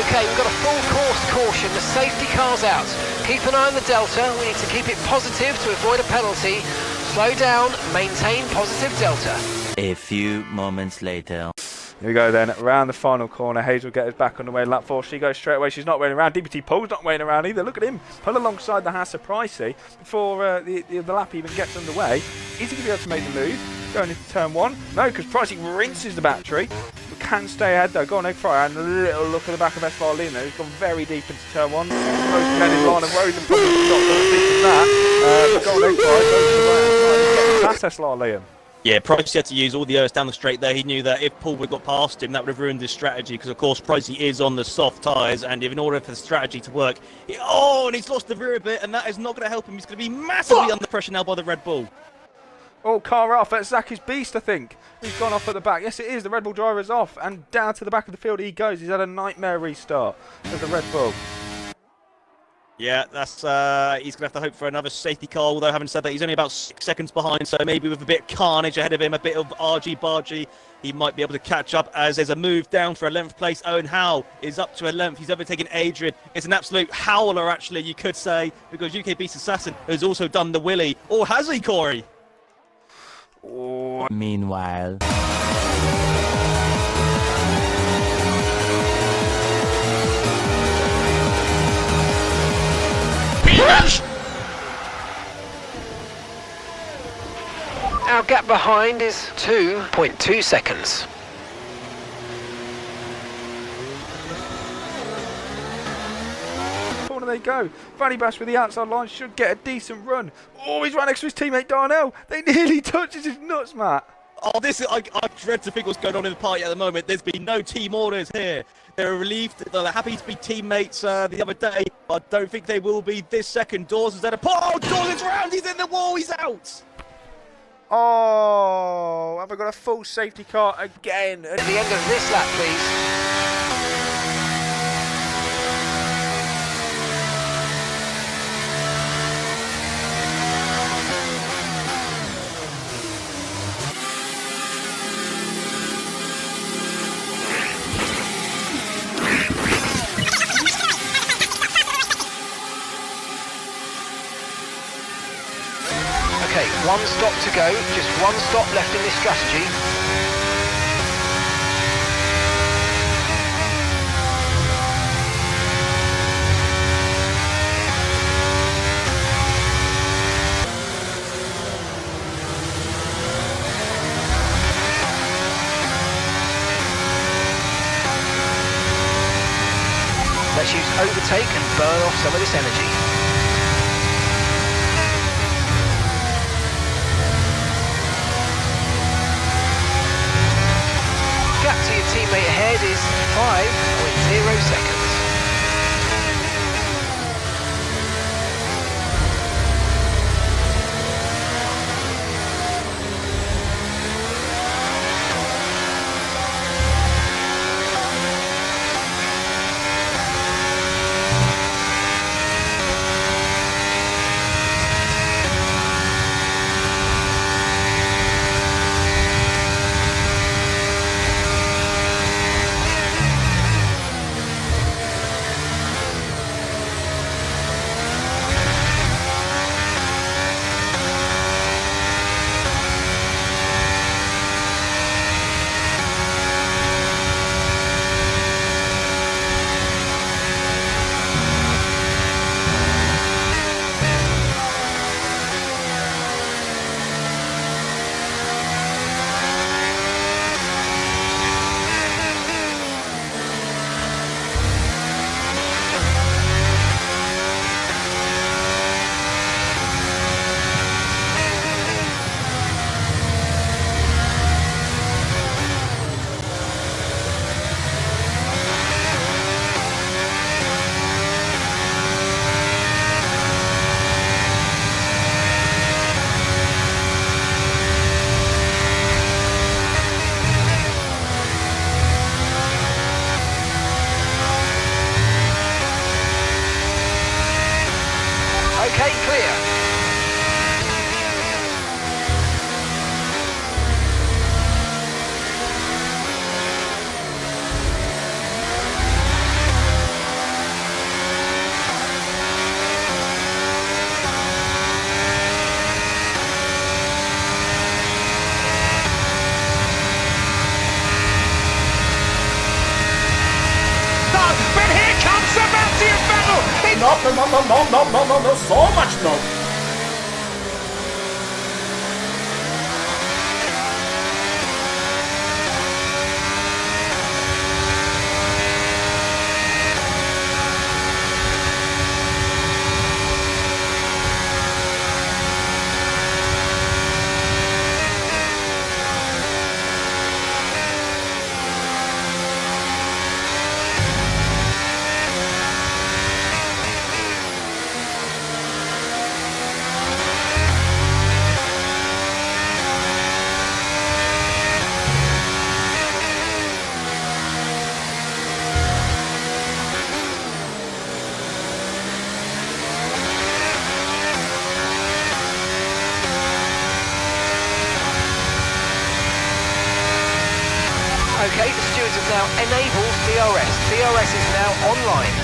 Okay, we've got a full course caution. The safety car's out. Keep an eye on the delta. We need to keep it positive to avoid a penalty. Slow down, maintain positive delta. A few moments later. Here we go then, around the final corner. Hazel gets back on the way, lap 4. She goes straight away. She's not waiting around. DPT Pole's not waiting around either. Look at him, pull alongside the Haas of Pricey before the lap even gets underway. Is he going to be able to make the move? Going into turn 1? No, because Pricey rinses the battery. We can stay ahead though. Go on, Eggfryer, and a little look at the back of SLR Liam there. He's gone very deep into turn 1. Most men in line of road and probably not as deep as that. But go on, Eggfryer, past SLR Liam. Yeah, Pricey had to use all the Earths down the straight there. He knew that if Paul would have got past him, that would have ruined his strategy because, of course, Pricey is on the soft tyres, and if in order for the strategy to work... and he's lost the rear a bit, and that is not going to help him. He's going to be massively under pressure now by the Red Bull. Oh, car off. That's Zach's Beast, I think. He's gone off at the back. Yes, it is. The Red Bull driver's off, and down to the back of the field he goes. He's had a nightmare restart of the Red Bull. Yeah, that's he's going to have to hope for another safety car, although having said that, he's only about 6 seconds behind, so maybe with a bit of carnage ahead of him, a bit of argy-bargy, he might be able to catch up as there's a move down for 11th place. Owen Howe is up to 11th. He's overtaken Adrian. It's an absolute howler, actually, you could say, because UK Beast Assassin has also done the wheelie. Or has he, Corey? Oh. Meanwhile... Our gap behind is 2.2 seconds. Corner they go. Vanny Bash with the outside line should get a decent run. Oh, he's right next to his teammate Darnell. They nearly touches his nuts, Matt. Oh, I dread to think what's going on in the party at the moment. There's been no team orders here. They're relieved. They're happy to be teammates the other day. I don't think they will be this second. Dawes is at a... Oh, Dawes is round. He's in the wall. He's out. Oh, have I got a full safety car again? At the end of this lap, please. Okay, one stop to go, just one stop left in this strategy. Let's use overtake and burn off some of this energy. Gap to your teammate ahead is 5.0 seconds. no, so much no. Okay, the stewards have now enabled DRS. DRS is now online.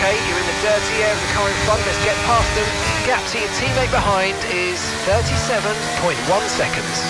Okay, you're in the dirty air of the car in front, let's get past them. Gap to your teammate behind is 37.1 seconds.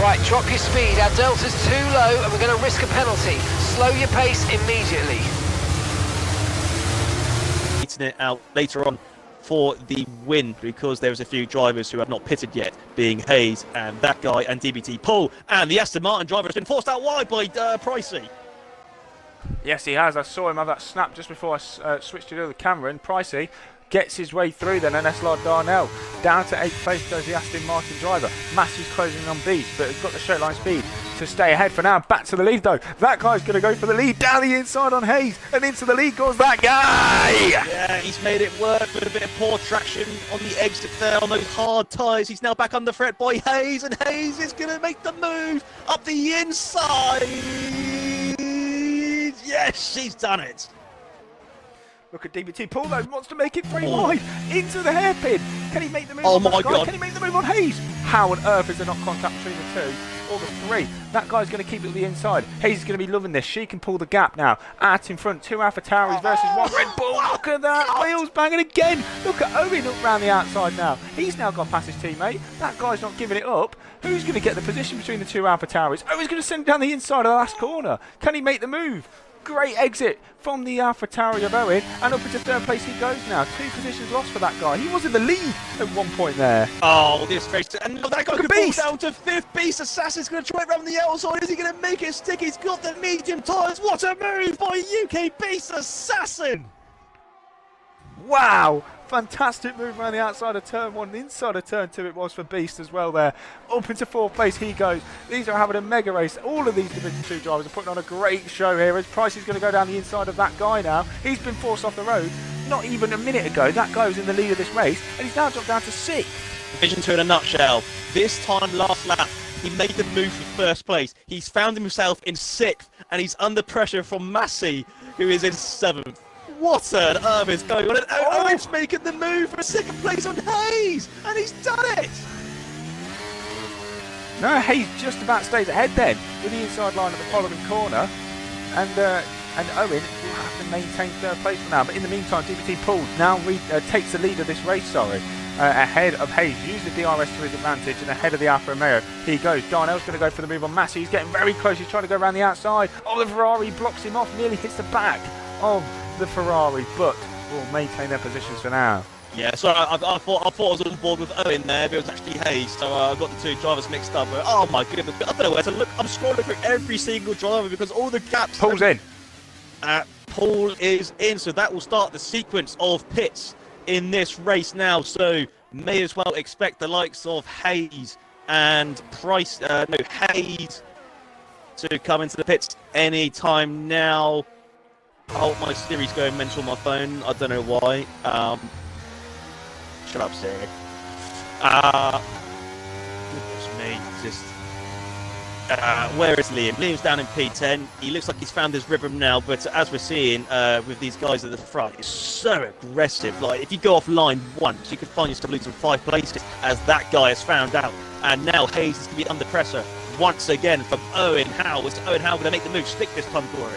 Right, drop your speed, our delta's too low and we're going to risk a penalty. Slow your pace immediately. Beating it out later on for the win because there's a few drivers who have not pitted yet, being Hayes and that guy and DBT Paul, and the Aston Martin driver has been forced out wide by Pricey. Yes, he has. I saw him have that snap just before I switched to the other camera, and Pricey gets his way through then, and SLR Darnell. Down to 8th place goes the Aston Martin driver. Massey's closing on beast, but has got the straight line speed to stay ahead for now. Back to the lead though. That guy's going to go for the lead. Down the inside on Hayes, and into the lead goes that guy! Yeah, he's made it work with a bit of poor traction on the exit there on those hard tyres. He's now back under threat by Hayes, and Hayes is going to make the move up the inside. Yes, she's done it. Look at DBT. Paul though wants to make it 3 wide into the hairpin. Can he make the move? Oh on my that guy? God. Can he make the move on Hayes? How on earth is there not contact between the two? or the 3. That guy's going to keep it to the inside. Hayes is going to be loving this. She can pull the gap now. Out in front, 2 AlphaTauris versus 1 Red Bull. Look at that, wheels banging again. Look at Owen up round the outside now. He's now gone past his teammate. That guy's not giving it up. Who's going to get the position between the 2 AlphaTauris? Owen's going to send down the inside of the last corner. Can he make the move? Great exit from the AlphaTauri of Owen, and up into 3rd place he goes now. 2 positions lost for that guy. He was in the lead at one point there. Oh, this race, and that guy could fall Beast. down to 5th. Beast Assassin's going to try it around the outside. Is he going to make it stick? He's got the medium tyres. What a move by UK Beast Assassin! Wow, fantastic move around the outside of turn 1, the inside of turn 2 it was for Beast as well there. Up into 4th place he goes. These are having a mega race. All of these Division 2 drivers are putting on a great show here as Price is going to go down the inside of that guy now. He's been forced off the road not even a minute ago. That guy was in the lead of this race and he's now dropped down to 6th. Division 2 in a nutshell. This time last lap, he made the move for 1st place. He's found himself in 6th and he's under pressure from Massey, who is in 7th. What on earth is going on? And Owen's making the move for 2nd place on Hayes, and he's done it! No, Hayes just about stays ahead then with the inside line of the following corner, and Owen will have to maintain 3rd place for now. But in the meantime, DPT pulled now takes the lead of this race. Ahead of Hayes, use the DRS to his advantage, and ahead of the Alfa Romeo he goes. Darnell's going to go for the move on Massey. He's getting very close. He's trying to go around the outside. Oh, the Ferrari blocks him off, nearly hits the back of the Ferrari, but will maintain their positions for now. Yeah, so I thought I was on board with Owen there, but it was actually Hayes, so I got the 2 drivers mixed up. But, oh my goodness, I don't know where to look. I'm scrolling through every single driver because all the gaps. Paul's in. Paul is in, so that will start the sequence of pits in this race now. So may as well expect the likes of Hayes and Hayes to come into the pits any time now. Oh, my Siri's going mental on my phone. I don't know why. Shut up, Siri. Goodness me. Just. Where is Liam? Liam's down in P10. He looks like he's found his rhythm now, but as we're seeing with these guys at the front, it's so aggressive. Like, if you go offline once, you could find yourself losing 5 places, as that guy has found out. And now Hayes is going to be under pressure once again from Owen Howe. Is Owen Howe going to make the move? Stick this time, Corey.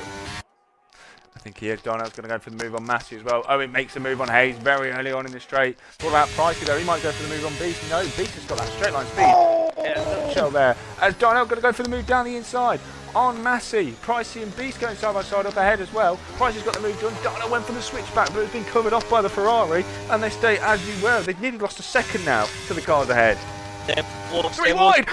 I think he is. Darnell's going to go for the move on Massey as well. Owen makes a move on Hayes very early on in the straight. What about Pricey though? He might go for the move on Beast. No, Beast has got that straight line speed. Nutshell there. As Darnell going to go for the move down the inside on Massey. Pricey and Beast going side by side up ahead as well. Pricey's got the move done. Darnell went for the switchback, but it's been covered off by the Ferrari, and they stay as you were. They've nearly lost a second now to the cars ahead. 3 wide!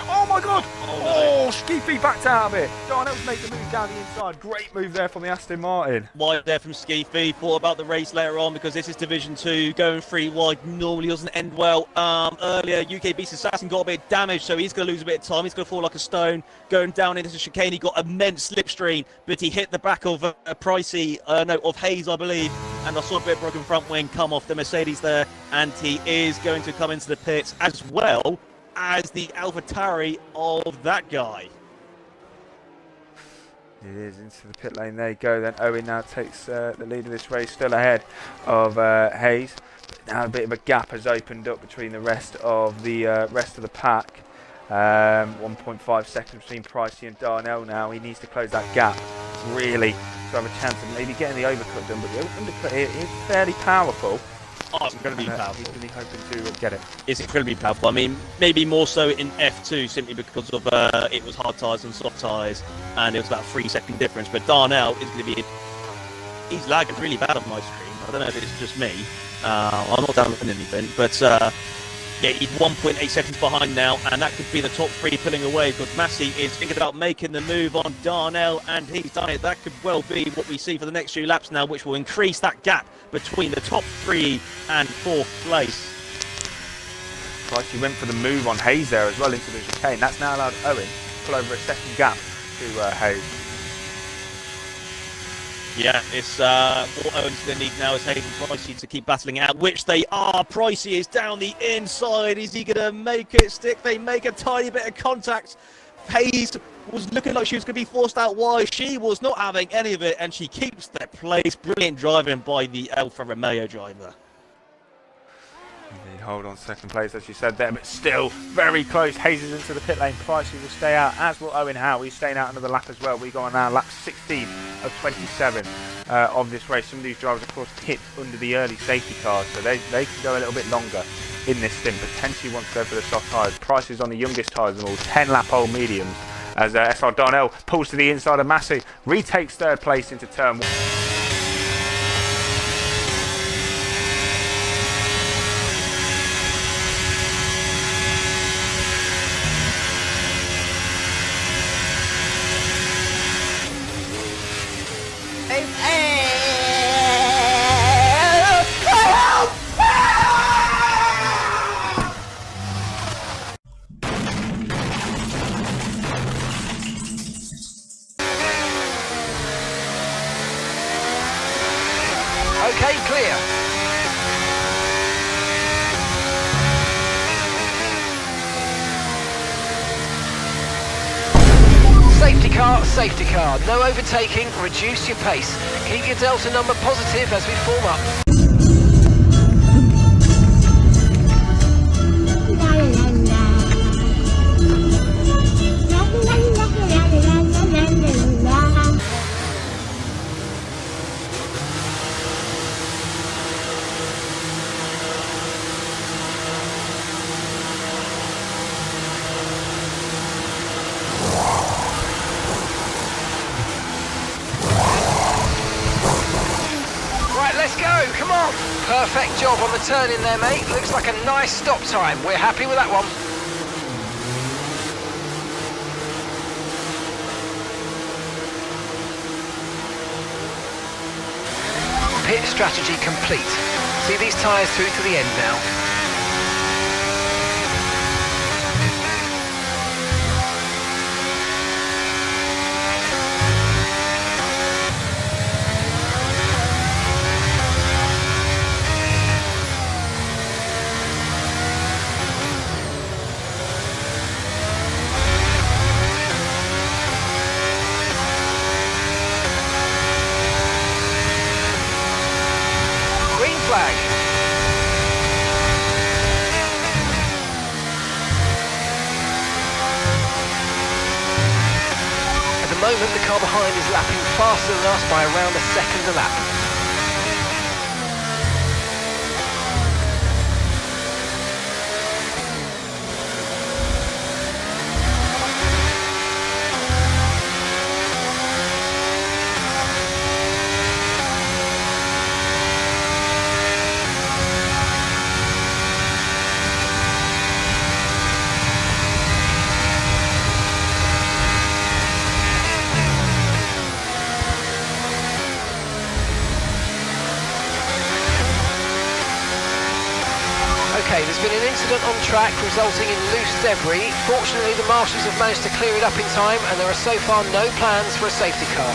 Oh my god! Oh, Skiffy backed out of it. Darnell's made the move down the inside. Great move there from the Aston Martin. Wide there from Skiffy. Thought about the race later on because this is Division 2. Going 3 wide normally doesn't end well. Earlier, UK Beast Assassin got a bit of damage, so he's going to lose a bit of time. He's going to fall like a stone. Going down into the chicane, he got immense slipstream, but he hit the back of of Hayes, I believe. And I saw a bit of broken front wing come off the Mercedes there, and he is going to come into the pits as well as the AlphaTauri of that guy. It is into the pit lane. There you go. Then Owen now takes the lead of this race, still ahead of Hayes. But now a bit of a gap has opened up between the rest of the pack. 1.5 seconds between Pricey and Darnell now. He needs to close that gap really to have a chance of maybe getting the overcut done. But the undercut here is fairly powerful. Oh, it's going to be powerful. He's really hoping to get it. It's incredibly powerful. I mean, maybe more so in F2 simply because of it was hard tyres and soft tyres, and it was about a 3-second difference. But Darnell is going to be... He's lagging really bad on my screen. I don't know if it's just me. I'm not downloading anything, but yeah, he's 1.8 seconds behind now, and that could be the top 3 pulling away because Massey is thinking about making the move on Darnell, and he's done it. That could well be what we see for the next few laps now, which will increase that gap between the top 3 and 4th place. Pricey went for the move on Hayes there as well into the chicane. That's now allowed Owen to pull over a second gap to Hayes. Yeah, it's what Owen's going to need now is Hayes and Pricey to keep battling out, which they are. Pricey is down the inside. Is he going to make it stick? They make a tiny bit of contact. Hayes was looking like she was going to be forced out wide. She was not having any of it, and she keeps that place. Brilliant driving by the Alfa Romeo driver. Indeed. hold on second place, as you said there, but still very close. Hayes is into the pit lane. Pricey will stay out, as will Owen Howe. He's staying out another lap as well. We go on now, lap 16 of 27 of this race. Some of these drivers, of course, pit under the early safety cars, so they can go a little bit longer in this stint. Potentially wants to go for the soft tyres. Price is on the youngest tyres of them all, 10 lap old mediums, as SR Darnell pulls to the inside of Massey, retakes third place into turn 1. Okay, clear. Safety car. No overtaking, reduce your pace. Keep your delta number positive as we form up. Let's go, come on. Perfect job on the turn in there, mate. Looks like a nice stop time. We're happy with that one. Pit strategy complete. See these tyres through to the end now. At the moment, the car behind is lapping faster than us by around a second a lap. Okay, there's been an incident on track resulting in loose debris. Fortunately, the marshals have managed to clear it up in time, and there are so far no plans for a safety car.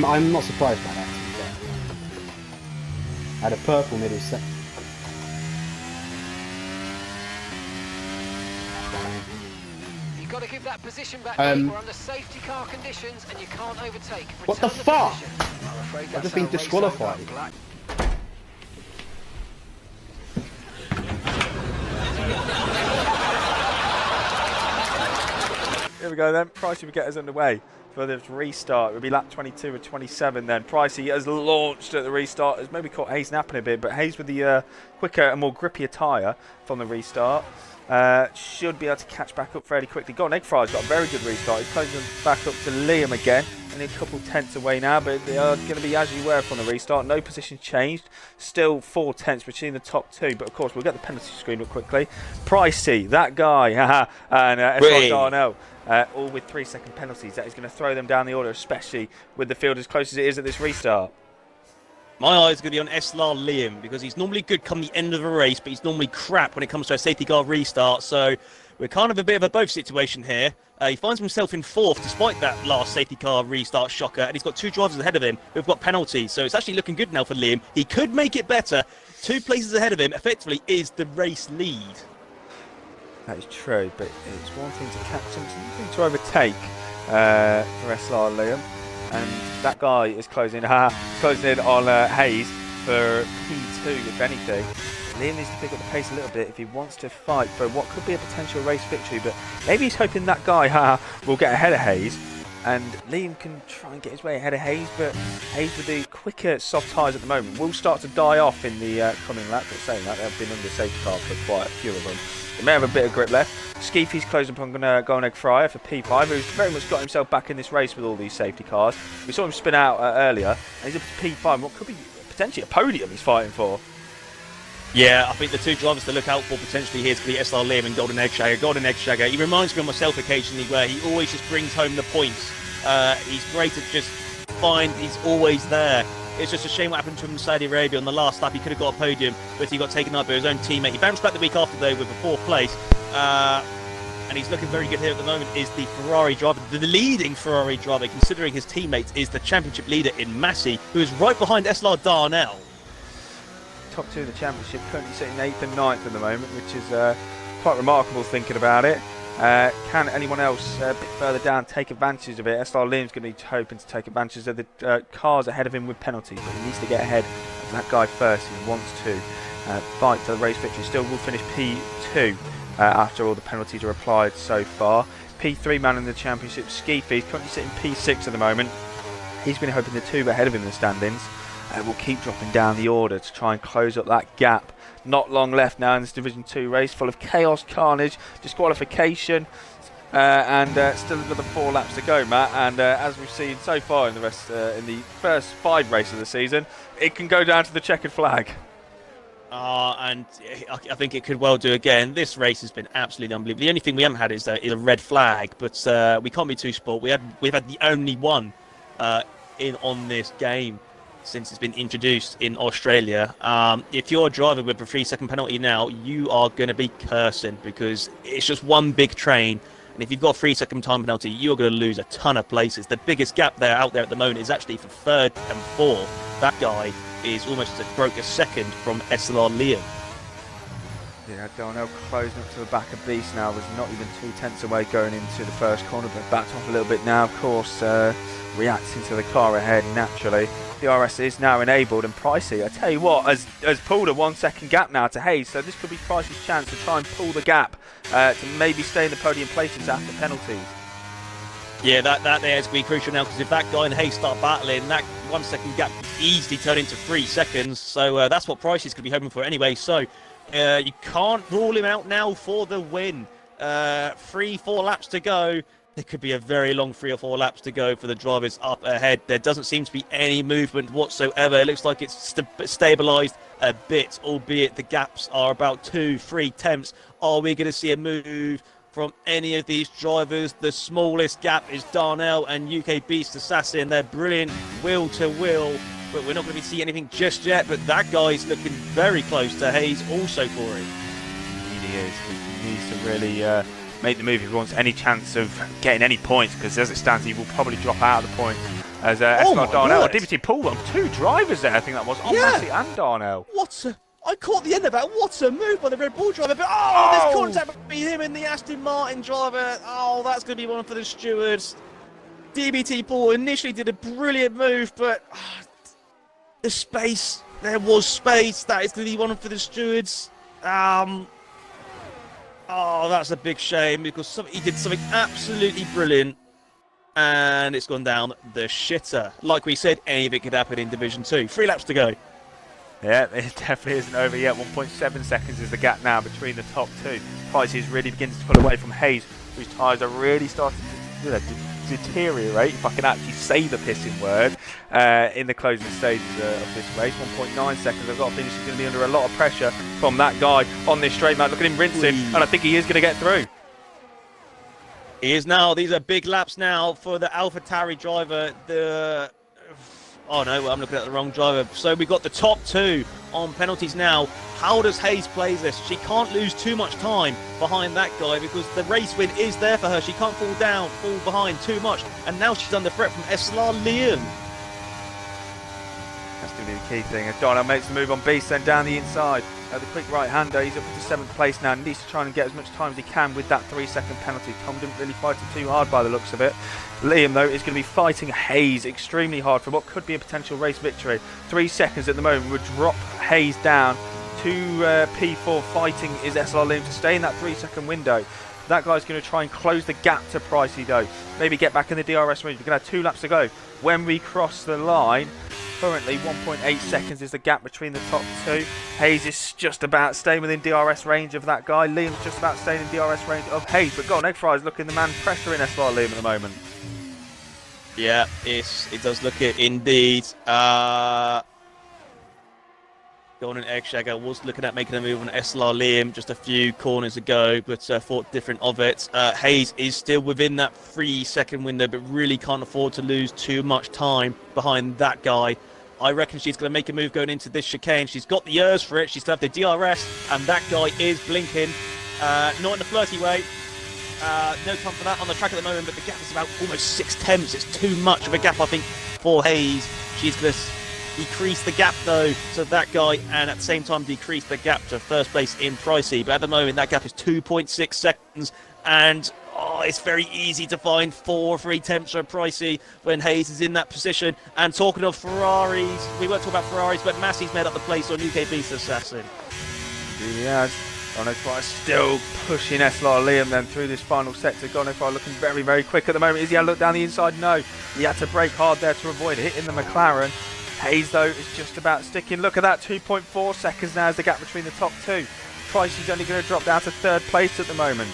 I'm not surprised by that, to be fair. I had a purple middle set. You've got to give that position back, mate. We're under safety car conditions and you can't overtake. What the fuck? I've just been disqualified. Here we go then. Pricey will get us underway for this restart. It'll be lap 22 or 27 then. Pricey has launched at the restart. Has maybe caught Hayes napping a bit, but Hayes with the quicker and more grippier tyre from the restart. should be able to catch back up fairly quickly. Golden Egg Fry's got a very good restart. He's closing back up to Liam again. Only a couple tenths away now, but they are going to be as you were from the restart. No position changed. Still 4 tenths between the top two. But of course, we'll get the penalty screen up quickly. Pricey, that guy, and SLR Darnell. All with 3-second penalties. That is going to throw them down the order, especially with the field as close as it is at this restart. My eyes are going to be on SLR Liam because he's normally good come the end of a race, but he's normally crap when it comes to a safety car restart. So we're kind of a bit of a both situation here. He finds himself in 4th despite that last safety car restart shocker, and he's got 2 drivers ahead of him who've got penalties. So it's actually looking good now for Liam. He could make it better. 2 places ahead of him effectively is the race lead. That is true, but it's one thing to catch him, something to overtake for SLR Liam. And that guy is closing in on Hayes for P2, if anything. Liam needs to pick up the pace a little bit if he wants to fight for what could be a potential race victory, but maybe he's hoping that guy will get ahead of Hayes, and Liam can try and get his way ahead of Hayes, but Hayes with the quicker soft tyres at the moment will start to die off in the coming lap. But saying that, they've been under safety car for quite a few of them. They may have a bit of grip left. Skeefy's closing up on Golden Egg Fryer for P5, who's very much got himself back in this race with all these safety cars. We saw him spin out earlier, and he's up to P5, what could be potentially a podium he's fighting for. Yeah, I think the 2 drivers to look out for potentially here is going to be SLR Liam and Golden Egg Shagger. Golden Egg Shagger, he reminds me of myself occasionally where he always just brings home the points. He's great at just he's always there. It's just a shame what happened to him in Saudi Arabia on the last lap. He could have got a podium, but he got taken out by his own teammate. He bounced back the week after, though, with a 4th place. And he's looking very good here at the moment, is the Ferrari driver, the leading Ferrari driver, considering his teammate is the championship leader in Massey, who is right behind SLR Darnell. Top 2 in the championship, currently sitting 8th and 9th at the moment, which is quite remarkable thinking about it. Can anyone else a bit further down take advantage of it? SLR Liam's going to be hoping to take advantage of the cars ahead of him with penalties, but he needs to get ahead of that guy first. He wants to fight for the race victory. Still will finish P2 after all the penalties are applied so far. P3 man in the championship, Skeefy, currently sitting P6 at the moment. He's been hoping the 2 ahead of him in the standings will keep dropping down the order to try and close up that gap. Not long left now in this Division 2 race, full of chaos, carnage, disqualification, and still another 4 laps to go, Matt. And as we've seen so far in the first 5 races of the season, it can go down to the checkered flag. And I think it could well do again. This race has been absolutely unbelievable. The only thing we haven't had is a red flag, but we can't be too spoiled. We've had the only one on this game since it's been introduced in Australia. If you're a driver with a 3-second penalty now, you are going to be cursing because it's just one big train. And if you've got a 3-second time penalty, you're going to lose a ton of places. The biggest gap out there at the moment is actually for 3rd and 4th. That guy is almost broke a second from SLR Liam. Yeah, Darnell closing up to the back of Beast now. Was not even 2 tenths away going into the first corner, but backed off a little bit now, of course, reacting to the car ahead naturally. The RS is now enabled, and Pricey, I tell you what, has pulled a 1-second gap now to Hayes, so this could be Pricey's chance to try and pull the gap to maybe stay in the podium places after penalties. Yeah, that there is going to be crucial now, because if that guy and Hayes start battling, that 1-second gap could easily turn into 3 seconds, so that's what Pricey's going to be hoping for anyway. So you can't rule him out now for the win. 3-4 laps to go. There could be a very long 3 or 4 laps to go for the drivers up ahead. There doesn't seem to be any movement whatsoever. It looks like it's stabilised a bit, albeit the gaps are about 2-3 tenths. Are we going to see a move from any of these drivers? The smallest gap is Darnell and UK Beast Assassin. They're brilliant wheel to wheel, but we're not going to see anything just yet. But that guy's looking very close to Hayes also for it. He is. He needs to really make the move if he wants any chance of getting any points, because as it stands he will probably drop out of the points as SLR Darnell. DBT pulled on 2 drivers there, I think that was, on Massey and Darnell. I caught the end of that. What a move by the Red Bull driver. But there's contact between him and the Aston Martin driver. Oh, that's going to be one for the stewards. DBT Paul initially did a brilliant move, but the space, there was space. That is going to be one for the stewards. Oh, that's a big shame, because he did something absolutely brilliant, and it's gone down the shitter. Like we said, anything could happen in Division 2. 3 laps to go. Yeah, it definitely isn't over yet. 1.7 seconds is the gap now between the top two. Price is really beginning to pull away from Hayes, whose tyres are really starting to deteriorate, if I can actually say the pissing word, in the closing stages of this race. 1.9 seconds. I've got a feeling she's going to be under a lot of pressure from that guy on this straight, Matt. Look at him rinsing, and I think he is going to get through. He is now. These are big laps now for the AlphaTauri driver. Oh no, I'm looking at the wrong driver. So we've got the top two on penalties now. How does Hayes play this? She can't lose too much time behind that guy because the race win is there for her. She can't fall behind too much. And now she's under threat from SLR Liam. That's going to be the key thing. As Donna makes the move on Beast, then down the inside. The quick right-hander, he's up to 7th place now. Needs to try and get as much time as he can with that 3-second penalty. Tom didn't really fight it too hard by the looks of it. Liam, though, is going to be fighting Hayes extremely hard for what could be a potential race victory. 3 seconds at the moment would drop Hayes down to P4. Fighting is SLR Liam to stay in that 3-second window. That guy's going to try and close the gap to Pricey, though. Maybe get back in the DRS range. We're going to have 2 laps to go. When we cross the line, currently 1.8 seconds is the gap between the top two. Hayes is just about staying within DRS range of that guy. Liam's just about staying in DRS range of Hayes. But Golden Egg Fry is looking the man pressuring SLR Liam at the moment. Yeah, it does look it indeed. Golden Egg Shagger was looking at making a move on SLR Liam just a few corners ago, but thought different of it. Hayes is still within that 3-second window, but really can't afford to lose too much time behind that guy. I reckon she's going to make a move going into this chicane. She's got the ears for it. She's got the DRS, and that guy is blinking. Not in the flirty way. No time for that on the track at the moment, but the gap is about almost 6/10. It's too much of a gap, I think, for Hayes. She's going to decrease the gap though to that guy, and at the same time decrease the gap to first place in Pricey. But at the moment that gap is 2.6 seconds, and it's very easy to find 4 free temps for Pricey when Hayes is in that position. And talking of Ferraris, we won't talk about Ferraris, but Massey's made up the place on UK Beast Assassin. He has. Gono Fry still pushing SLR Liam then through this final sector. Gono Fry looking very, very quick at the moment. Is he had a look down the inside? No. He had to brake hard there to avoid hitting the McLaren. Hayes, though, is just about sticking. Look at that, 2.4 seconds now is the gap between the top two. Pricey's only going to drop down to 3rd place at the moment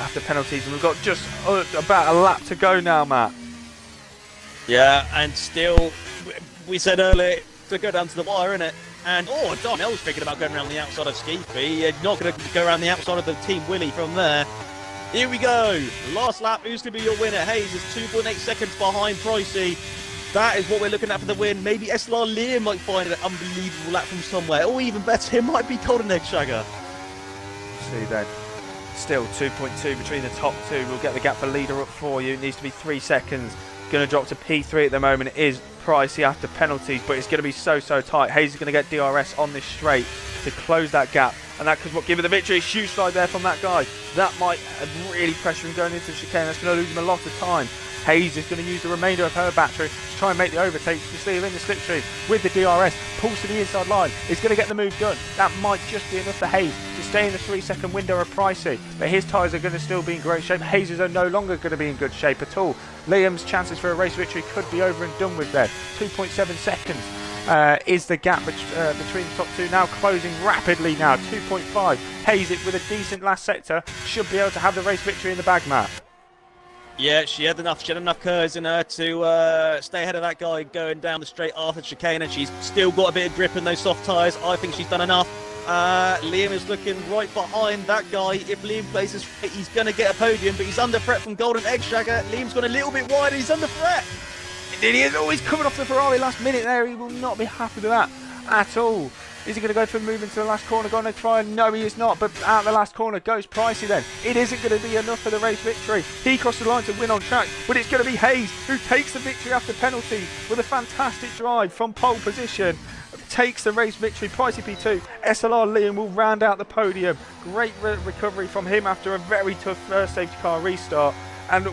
after penalties, and we've got just about a lap to go now, Matt. Yeah, and still, we said earlier to go down to the wire, innit? And, Darnell's thinking about going around the outside of Skeefy. Not going to go around the outside of the Team Willie from there. Here we go. Last lap, who's going to be your winner? Hayes is 2.8 seconds behind Pricey. That is what we're looking at for the win. Maybe SLR Liam might find an unbelievable lap from somewhere. Or even better, it might be Golden Egg Shagger. See then. Still 2.2 between the top two. We'll get the gap for leader up for you. It needs to be 3 seconds. Going to drop to P3 at the moment. It is Pricey after penalties, but it's going to be so tight. Hayes is going to get DRS on this straight to close that gap. And that could give it the victory. Shoe slide there from that guy. That might really pressure him going into the chicane. That's going to lose him a lot of time. Hayes is going to use the remainder of her battery to try and make the overtake. She's still in the slipstream with the DRS. Pulls to the inside line. Is going to get the move done. That might just be enough for Hayes to stay in the 3-second window of Pricey. But his tyres are going to still be in great shape. Hayes are no longer going to be in good shape at all. Liam's chances for a race victory could be over and done with there. 2.7 seconds is the gap between the top two. Now closing rapidly now. 2.5. Hayes with a decent last sector should be able to have the race victory in the bag, Matt. Yeah, she had enough curves in her to stay ahead of that guy going down the straight after chicane, and she's still got a bit of grip in those soft tyres. I think she's done enough. Liam is looking right behind that guy. If Liam places right, he's going to get a podium, but he's under threat from Golden Egg Shagger. Liam's gone a little bit wide, and he's under threat. Indeed, he is always coming off the Ferrari last minute there. He will not be happy with that at all. Is he going to go for a move into the last corner? Going to try? No, he is not. But out the last corner goes Pricey then. It isn't going to be enough for the race victory. He crossed the line to win on track, but it's going to be Hayes who takes the victory after penalty with a fantastic drive from pole position. Takes the race victory. Pricey P2. SLR Liam will round out the podium. Great recovery from him after a very tough safety car restart. And